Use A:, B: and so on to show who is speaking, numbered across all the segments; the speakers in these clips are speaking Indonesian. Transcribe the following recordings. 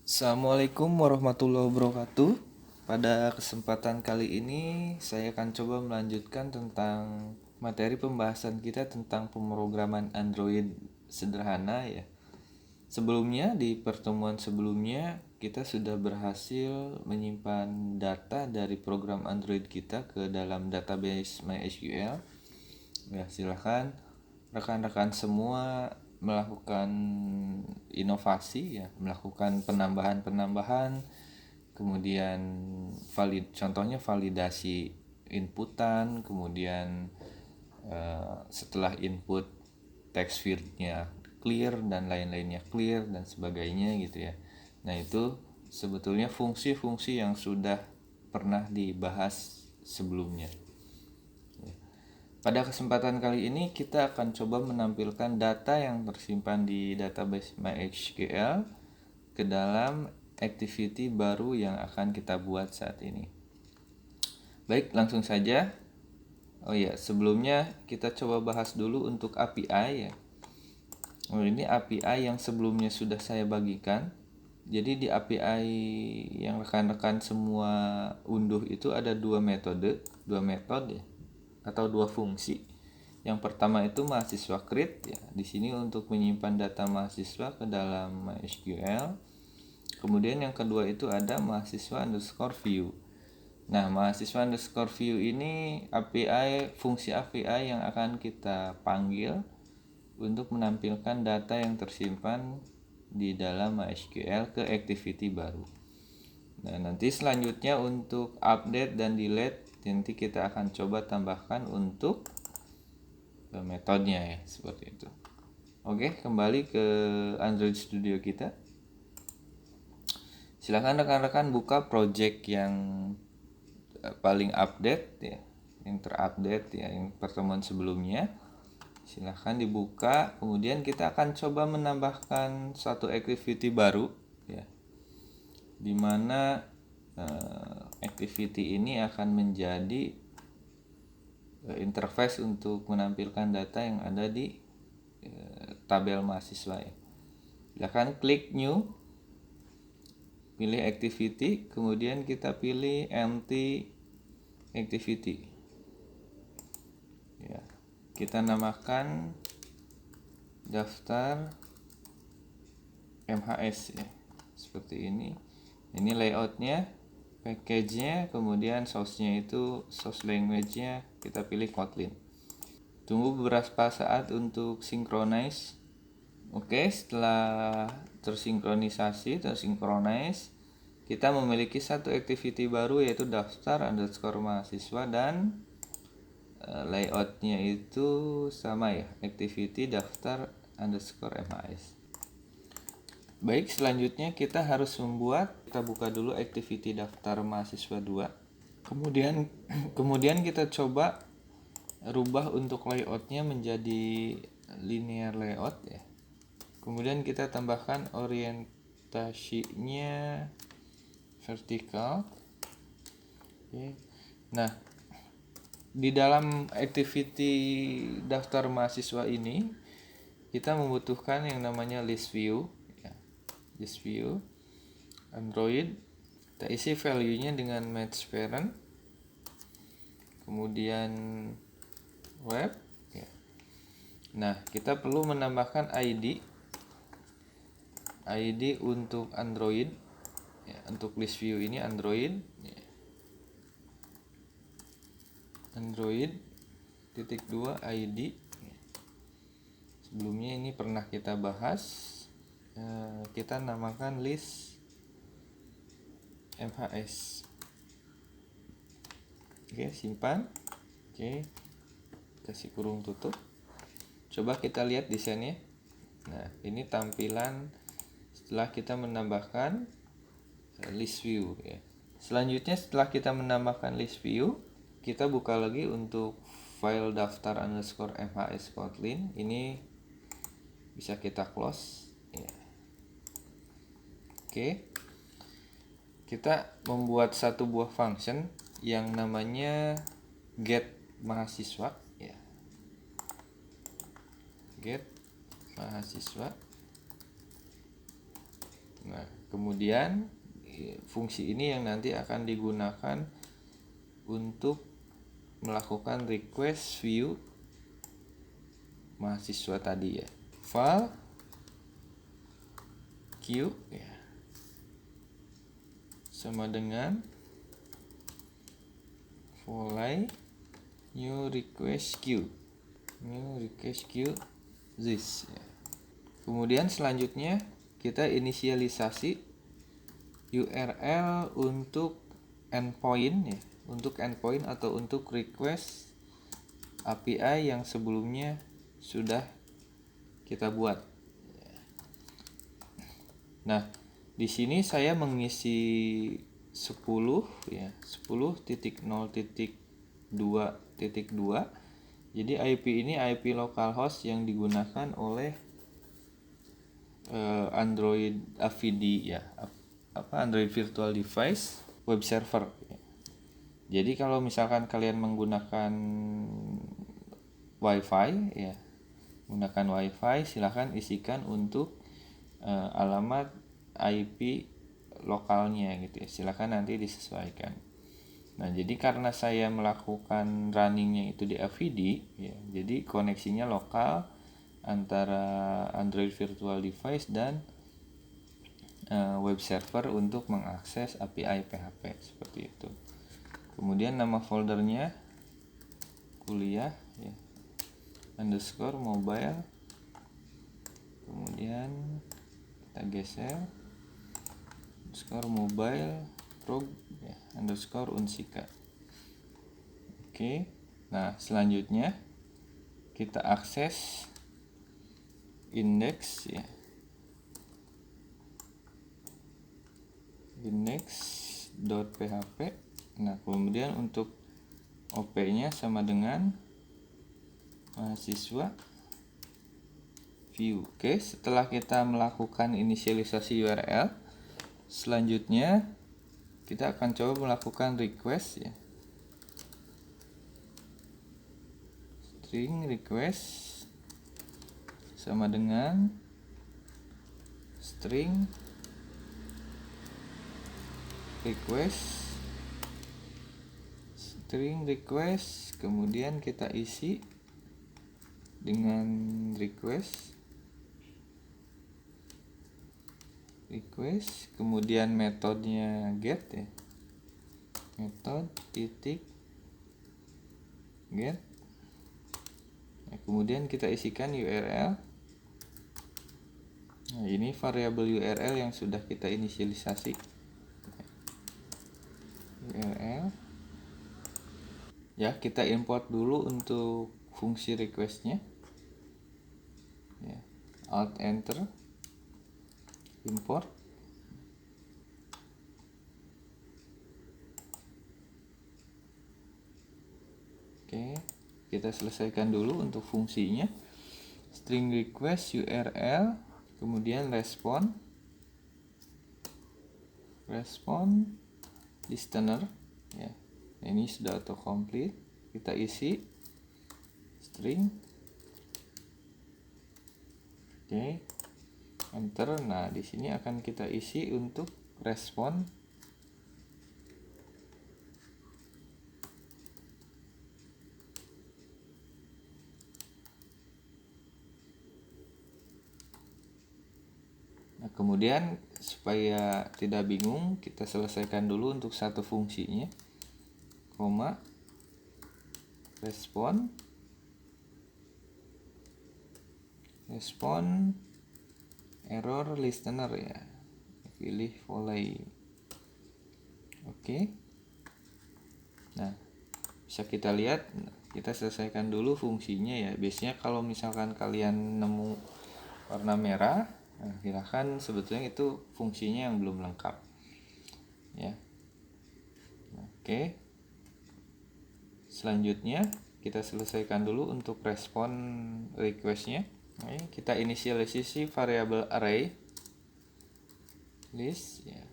A: Assalamualaikum warahmatullahi wabarakatuh. Pada kesempatan kali ini saya akan coba melanjutkan tentang materi pembahasan kita tentang pemrograman Android sederhana ya. Sebelumnya di pertemuan sebelumnya kita sudah berhasil menyimpan data dari program Android kita ke dalam database MySQL. Ya, silahkan rekan-rekan semua melakukan inovasi ya, melakukan penambahan-penambahan, kemudian contohnya validasi inputan, kemudian setelah input text fieldnya clear dan lain-lainnya clear dan sebagainya gitu ya. Nah, itu sebetulnya fungsi-fungsi yang sudah pernah dibahas sebelumnya. Pada kesempatan kali ini kita akan coba menampilkan data yang tersimpan di database MySQL ke dalam activity baru yang akan kita buat saat ini. Baik, langsung saja. Oh ya, sebelumnya kita coba bahas dulu untuk API ya. Oh, ini API yang sebelumnya sudah saya bagikan. Jadi di API yang rekan-rekan semua unduh itu ada dua metode ya, atau dua fungsi. Yang pertama itu mahasiswa create ya. Di sini untuk menyimpan data mahasiswa ke dalam MySQL. Kemudian yang kedua itu ada mahasiswa underscore view. Nah, mahasiswa underscore view ini fungsi API yang akan kita panggil untuk menampilkan data yang tersimpan di dalam MySQL ke activity baru. Nah, nanti selanjutnya untuk update dan delete nanti kita akan coba tambahkan untuk metodenya ya, seperti itu. Oke, kembali ke Android Studio kita. Silahkan rekan-rekan buka project yang paling update ya, yang terupdate ya, yang pertemuan sebelumnya. Silahkan dibuka, kemudian kita akan coba menambahkan satu activity baru ya, dimana activity ini akan menjadi interface untuk menampilkan data yang ada di tabel mahasiswa ya. Silahkan klik new, pilih activity, kemudian kita pilih empty activity ya. Kita namakan daftar MHS ya, seperti ini layoutnya, package-nya, kemudian source-nya itu source language-nya kita pilih Kotlin. Tunggu beberapa saat untuk synchronize. Oke, setelah tersinkronize, kita memiliki satu activity baru yaitu daftar underscore mahasiswa dan layoutnya itu sama ya, activity daftar underscore MHS. Baik, selanjutnya kita buka dulu activity daftar mahasiswa 2. Kemudian kita coba rubah untuk layoutnya menjadi linear layout ya. Kemudian kita tambahkan orientasinya vertikal. Oke. Nah, di dalam activity daftar mahasiswa ini kita membutuhkan yang namanya list view ya. List view Android, kita isi value-nya dengan match parent, kemudian web ya. Nah, kita perlu menambahkan ID untuk Android ya, untuk list view ini Android ya. Android titik 2 ID ya. Sebelumnya ini pernah kita bahas, kita namakan list MHS. Oke, simpan. Oke, kasih kurung tutup. Coba kita lihat desainnya. Nah, ini tampilan setelah kita menambahkan list view ya. Selanjutnya setelah kita menambahkan list view, kita buka lagi untuk file daftar underscore MHS Kotlin. Ini bisa kita close ya. Oke, kita membuat satu buah function yang namanya get mahasiswa ya. Get mahasiswa. Nah, Kemudian fungsi ini yang nanti akan digunakan untuk melakukan request view mahasiswa tadi ya. File queue ya, sama dengan volley new request queue this ya. Kemudian selanjutnya kita inisialisasi URL untuk endpoint ya, untuk endpoint atau untuk request API yang sebelumnya sudah kita buat. Nah, di sini saya mengisi 10 ya, 10.0.2.2. Jadi IP ini IP localhost yang digunakan oleh Android AVD ya, Android Virtual Device Web Server. Jadi kalau misalkan kalian menggunakan WiFi ya, menggunakan WiFi, silahkan isikan untuk alamat IP lokalnya gitu ya. Silahkan nanti disesuaikan. Nah, jadi karena saya melakukan runningnya itu di AVD ya, jadi koneksinya lokal antara Android Virtual Device dan web server untuk mengakses API PHP seperti itu. Kemudian nama foldernya kuliah ya, underscore mobile. Kemudian kita geser underscore mobile prog ya, underscore unsika. Oke. Nah, selanjutnya kita akses index ya, index.php. Nah, kemudian untuk OP-nya sama dengan mahasiswa view. Oke, setelah kita melakukan inisialisasi URL, selanjutnya kita akan coba melakukan request ya. String request sama dengan string request, kemudian kita isi dengan request, kemudian metodenya get ya, metode titik get. Nah, kemudian kita isikan URL. Nah, ini variabel URL yang sudah kita inisialisasi. URL ya, kita import dulu untuk fungsi requestnya ya, alt enter import. Oke, kita selesaikan dulu untuk fungsinya. String request URL, kemudian respon listener ya. Ini sudah autocomplete. Kita isi string. Oke, enter. Nah, di sini akan kita isi untuk respon. Nah, kemudian supaya tidak bingung, kita selesaikan dulu untuk satu fungsinya. Koma respon error listener ya, pilih volley. Oke. Nah, bisa kita lihat, kita selesaikan dulu fungsinya ya. Biasanya kalau misalkan kalian nemu warna merah, nah, silahkan, sebetulnya itu fungsinya yang belum lengkap ya. Oke, selanjutnya kita selesaikan dulu untuk respon requestnya. Kita inisialisasi variabel array list ya,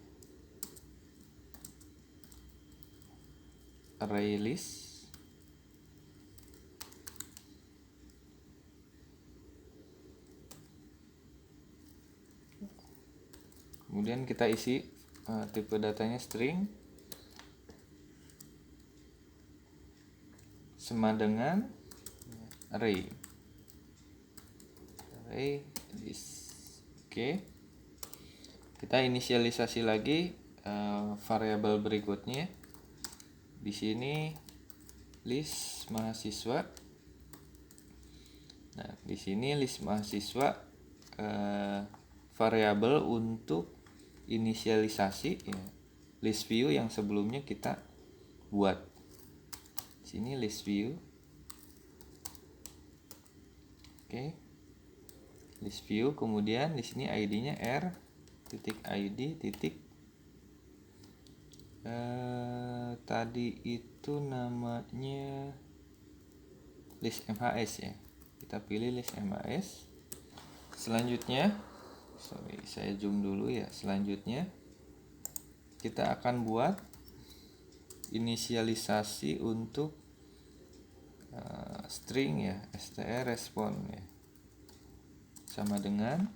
A: array list. Kemudian kita isi tipe datanya string sama dengan array list. Oke. Kita inisialisasi lagi variabel berikutnya. Di sini list mahasiswa. Nah, di sini list mahasiswa variabel untuk inisialisasi ya, list view yang sebelumnya kita buat. Sini list view. Oke. List view, kemudian di sini ID-nya r.id titik tadi itu namanya list MHS ya. Kita pilih list MHS. Selanjutnya, saya zoom dulu ya. Selanjutnya kita akan buat inisialisasi untuk string ya, str respon ya, sama dengan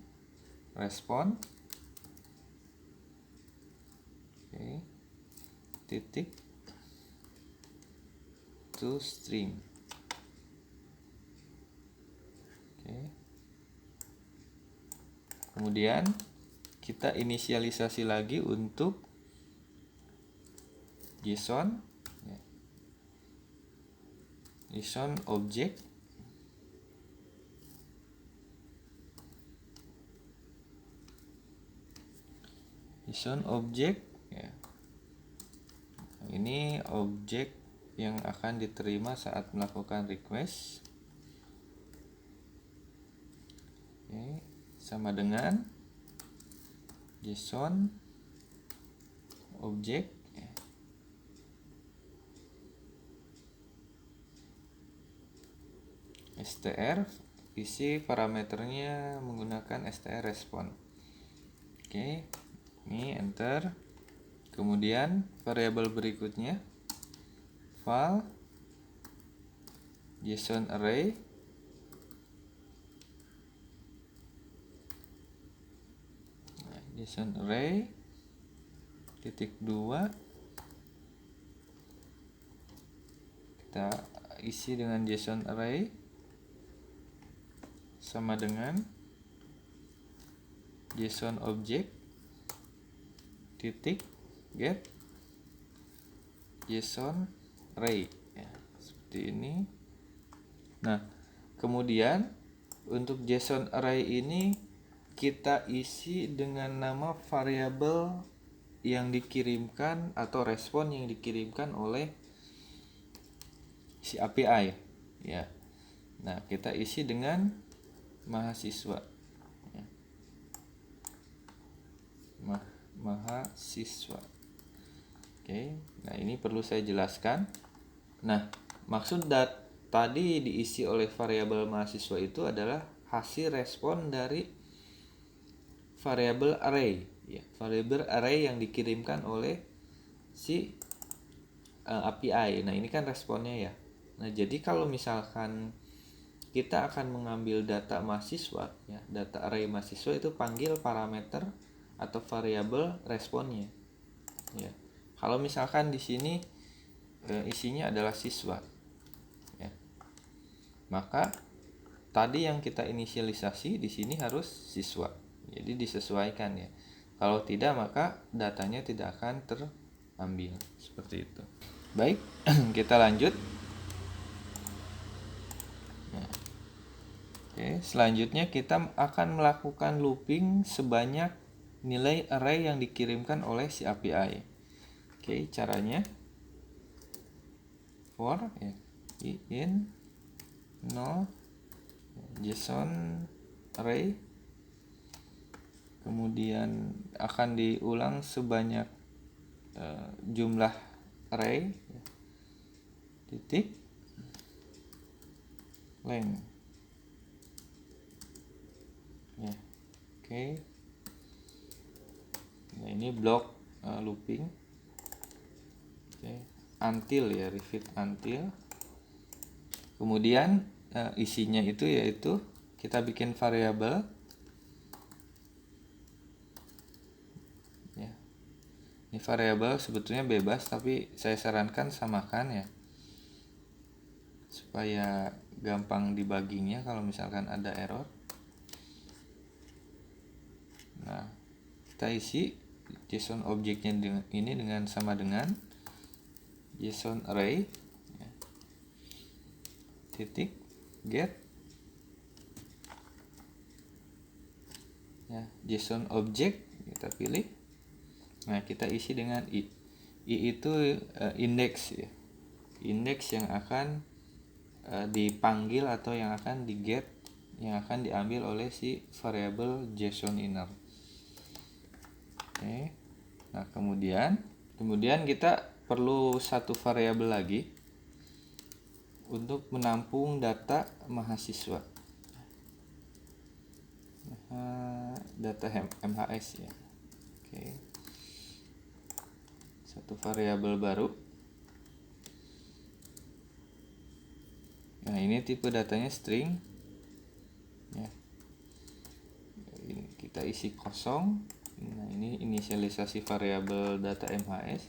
A: respon titik to string. Kemudian kita inisialisasi lagi untuk JSON ya. JSON object ya. Ini objek yang akan diterima saat melakukan request. Sama dengan JSON object ya. str isi parameternya menggunakan str respon. Ini enter. Kemudian variabel berikutnya file JSON array titik 2 kita isi dengan JSON array sama dengan JSON object titik get JSON array ya, seperti ini. Nah, kemudian untuk JSON array ini kita isi dengan nama variabel yang dikirimkan atau respon yang dikirimkan oleh si API ya. Nah, kita isi dengan mahasiswa ya. Mahasiswa. Nah ini perlu saya jelaskan. Nah, maksud tadi diisi oleh variabel mahasiswa itu adalah hasil respon dari variabel array ya, variabel array yang dikirimkan oleh si API. Nah, ini kan responnya ya. Nah, jadi kalau misalkan kita akan mengambil data mahasiswa ya, data array mahasiswa itu panggil parameter atau variabel responnya ya. Kalau misalkan di sini isinya adalah siswa ya, maka tadi yang kita inisialisasi di sini harus siswa. Jadi disesuaikan ya. Kalau tidak maka datanya tidak akan terambil. Seperti itu. Baik, kita lanjut. Nah, selanjutnya kita akan melakukan looping sebanyak nilai array yang dikirimkan oleh si API. Caranya for ya, in no JSON array, kemudian akan diulang sebanyak jumlah array ya, titik length ya. Nah, ini blok looping. Until ya, repeat until. Kemudian isinya itu yaitu kita bikin variabel Ini variabel sebetulnya bebas, tapi saya sarankan samakan ya, supaya gampang dibaginya kalau misalkan ada error. Nah, kita isi JSON objeknya dengan sama dengan JSON array ya, titik get ya, JSON object kita pilih. Nah, kita isi dengan i itu indeks ya, indeks yang akan dipanggil atau yang akan di get, yang akan diambil oleh si variabel JSON inner. Oke. Nah, kemudian kita perlu satu variabel lagi untuk menampung data mahasiswa, data MHS ya. Oke. Satu variabel baru. Nah, ini tipe datanya string ya. Ini kita isi kosong. Nah, ini inisialisasi variabel data MHS.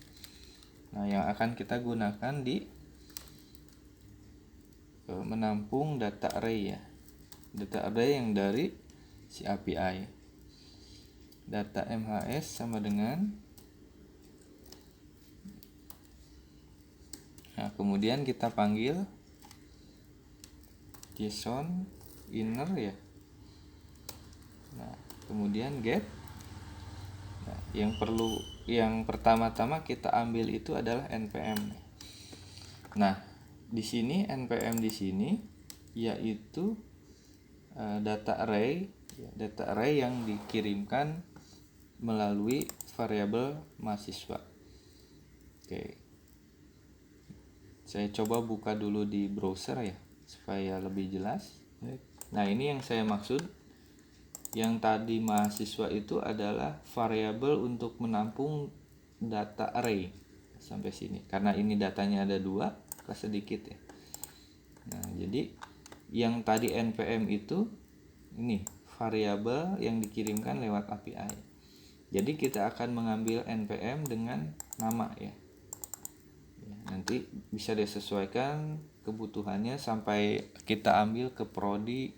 A: Nah, yang akan kita gunakan di menampung data array ya, data array yang dari si API. Data MHS sama dengan, nah kemudian kita panggil JSON inner ya. Nah, kemudian get. Nah, yang pertama-tama kita ambil itu adalah npm. Nah, di sini npm di sini yaitu data array ya, data array yang dikirimkan melalui variabel mahasiswa. Oke. Saya coba buka dulu di browser ya supaya lebih jelas. Nah, ini yang saya maksud. Yang tadi mahasiswa itu adalah variabel untuk menampung data array sampai sini. Karena ini datanya ada 2, sedikit ya. Nah, jadi yang tadi npm itu ini variabel yang dikirimkan lewat API. Jadi kita akan mengambil npm dengan nama ya. Nanti bisa disesuaikan kebutuhannya sampai kita ambil ke prodi,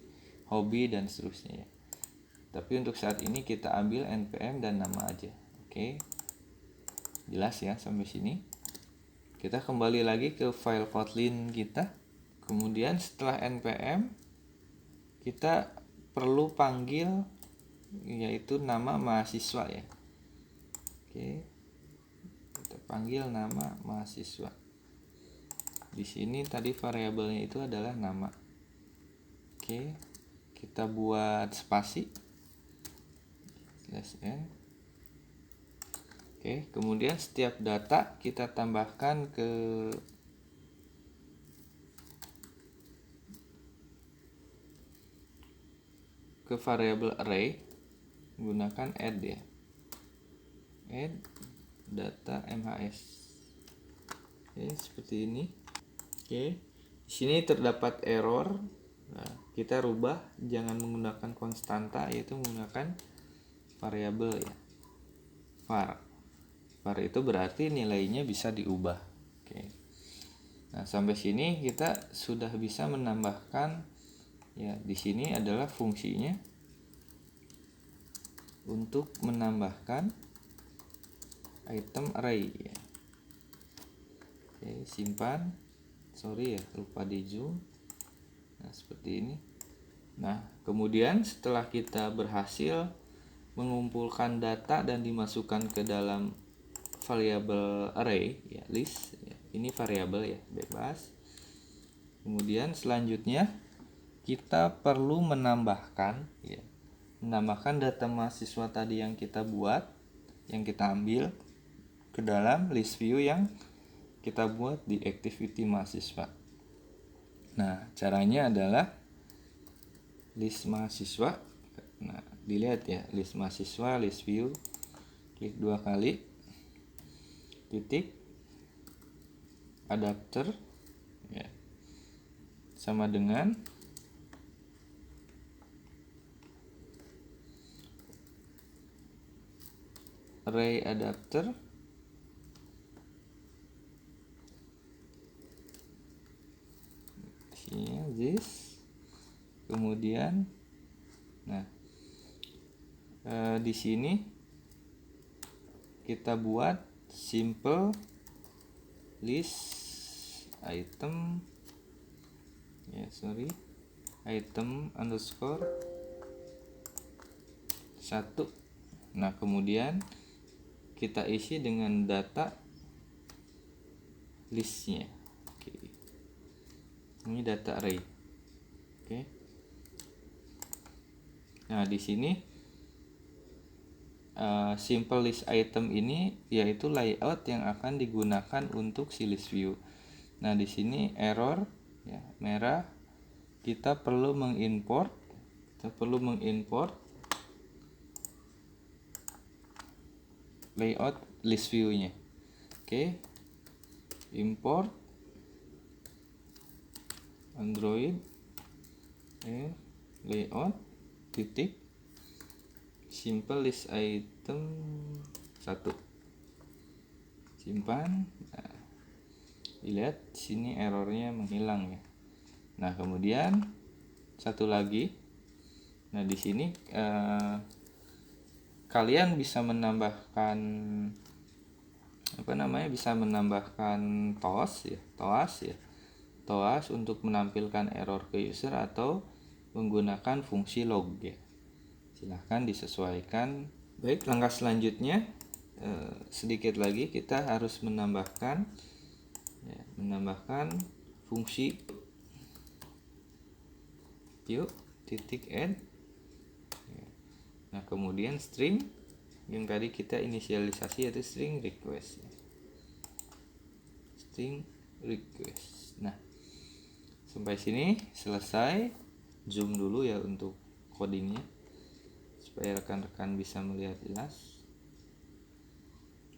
A: hobi dan seterusnya ya. Tapi untuk saat ini kita ambil npm dan nama aja. Oke. Jelas ya sampai sini. Kita kembali lagi ke file Kotlin kita. Kemudian setelah npm kita perlu panggil yaitu nama mahasiswa ya. Oke. Kita panggil nama mahasiswa. Di sini tadi variabelnya itu adalah nama. Oke. Kita buat spasi. /n. Oke, kemudian setiap data kita tambahkan ke variabel array menggunakan add ya. Add data MHS. Oke, seperti ini. Oke. Di sini terdapat error. Nah, kita rubah, jangan menggunakan konstanta, yaitu menggunakan variabel ya. Var itu berarti nilainya bisa diubah. Oke. Nah, sampai sini kita sudah bisa menambahkan ya, di sini adalah fungsinya untuk menambahkan item array ya. Oke, simpan. Sorry ya, lupa di zoom. Nah, seperti ini. Nah, kemudian setelah kita berhasil mengumpulkan data dan dimasukkan ke dalam variabel array ya, list ya. Ini variabel ya, bebas. Kemudian selanjutnya kita perlu menambahkan ya, menambahkan data mahasiswa tadi yang kita buat, yang kita ambil ke dalam list view yang kita buat di activity mahasiswa. Nah, caranya adalah list mahasiswa. Nah, dilihat ya, list mahasiswa, list view, klik 2 kali, titik, adapter ya, sama dengan array adapter this. Kemudian di sini kita buat simple list item item underscore 1. Nah, kemudian kita isi dengan data listnya. Oke. Ini data array. Oke. Nah, di sini simple list item ini yaitu layout yang akan digunakan untuk si list view. Nah, di sini error ya, merah. Kita perlu mengimport layout list view-nya. Oke. Import Android layout titik simple list item 1. Simpan. Nah, dilihat sini errornya menghilang ya. Nah, kemudian satu lagi. Nah, di sini kalian bisa menambahkan TOAS untuk menampilkan error ke user atau menggunakan fungsi log ya. Silahkan disesuaikan. Baik, langkah selanjutnya sedikit lagi kita harus menambahkan fungsi view.add. Nah, kemudian string yang tadi kita inisialisasi yaitu string request. Nah, sampai sini selesai. Zoom dulu ya untuk codingnya supaya rekan-rekan bisa melihat jelas.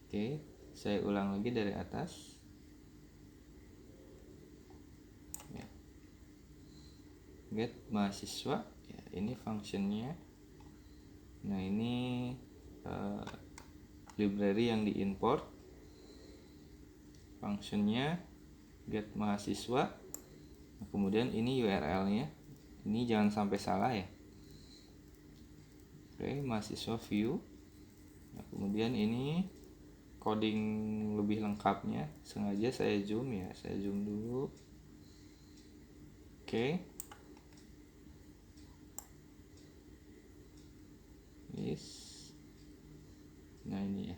A: Oke, saya ulang lagi dari atas. Get mahasiswa ya, ini functionnya. Nah, ini library yang diimport. Functionnya get mahasiswa. Nah, kemudian ini URL-nya. Ini jangan sampai salah ya. Oke, mahasiswa view. Nah, kemudian ini coding lebih lengkapnya. Sengaja saya zoom ya. Saya zoom dulu. Oke. Yes. Nah, ini ya.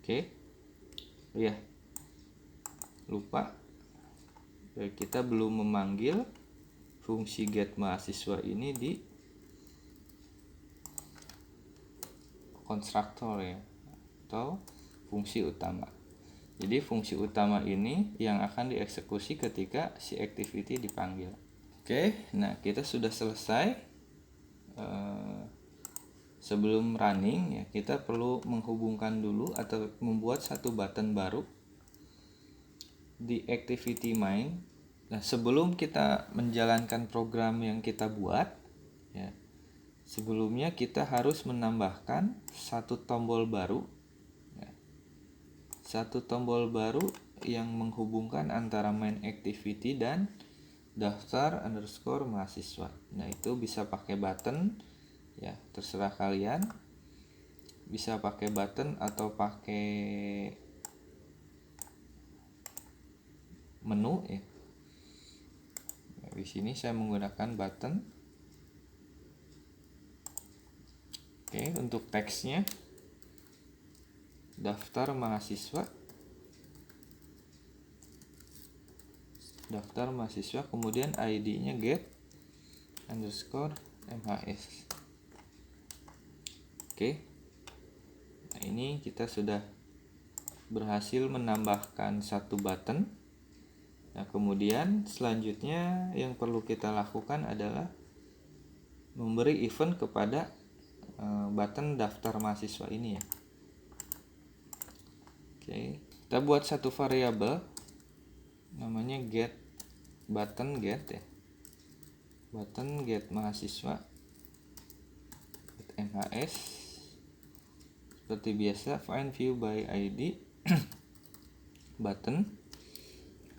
A: Oke. Oh ya. Lupa. Kita belum memanggil fungsi get mahasiswa ini di konstruktor ya, atau fungsi utama. Jadi fungsi utama ini yang akan dieksekusi ketika si activity dipanggil. Oke, nah kita sudah selesai. Sebelum running ya, kita perlu menghubungkan dulu atau membuat satu button baru di activity main. Nah, sebelum kita menjalankan program yang kita buat ya, sebelumnya kita harus menambahkan satu tombol baru ya. Satu tombol baru yang menghubungkan antara main activity dan daftar underscore mahasiswa. Nah, itu bisa pakai button ya, terserah kalian. Bisa pakai button atau pakai menu ya. Nah, di sini saya menggunakan button. Oke, untuk teksnya daftar mahasiswa. Daftar mahasiswa, kemudian ID-nya get underscore MHS. Oke. Nah, ini kita sudah berhasil menambahkan satu button. Nah, kemudian selanjutnya yang perlu kita lakukan adalah memberi event kepada button daftar mahasiswa ini ya. Oke, kita buat satu variabel namanya get button get ya. Button get mahasiswa get MHS. Seperti biasa, find view by ID button.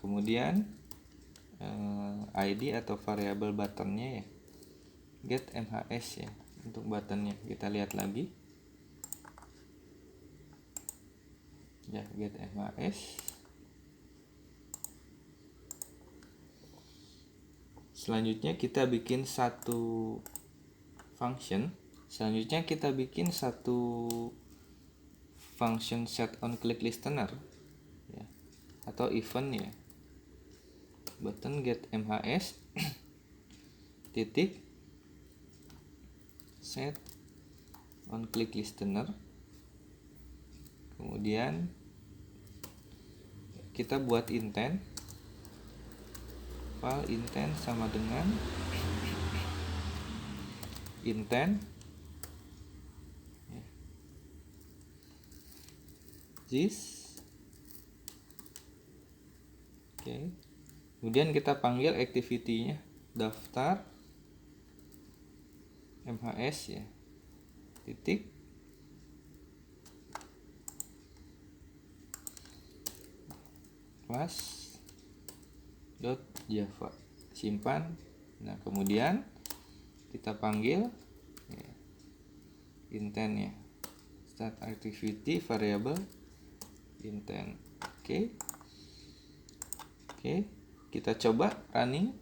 A: Kemudian ID atau variabel buttonnya ya, get MHS ya untuk buttonnya. Kita lihat lagi ya, get MHS. Selanjutnya kita bikin satu function. Selanjutnya kita bikin satu function set on click listener ya, atau event ya, button get MHS titik set on click listener. Kemudian kita buat intent, file intent sama dengan intent this. Oke. Kemudian kita panggil activity-nya daftar MHS ya, titik class .java, simpan. Nah, kemudian kita panggil ya, intent ya, start activity variable intent. Oke, kita coba running.